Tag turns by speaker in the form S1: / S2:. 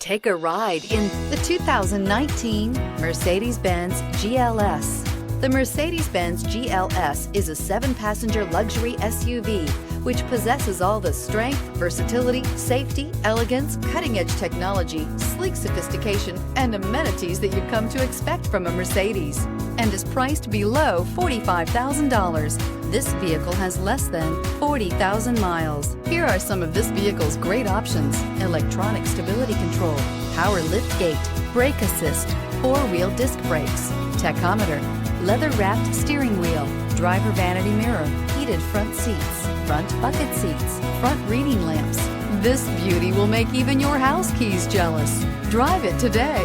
S1: Take a ride in the 2019 Mercedes-Benz GLS. The Mercedes-Benz GLS is a 7-passenger luxury SUV which possesses all the strength, versatility, safety, elegance, cutting-edge technology, sleek sophistication, and amenities that you've come to expect from a Mercedes, and is priced below $45,000. This vehicle has less than 40,000 miles. Here are some of this vehicle's great options: electronic stability control, power liftgate, brake assist, 4-wheel disc brakes, tachometer, leather-wrapped steering wheel, driver vanity mirror, heated front seats, front bucket seats, front reading lamps. This beauty will make even your house keys jealous. Drive it today.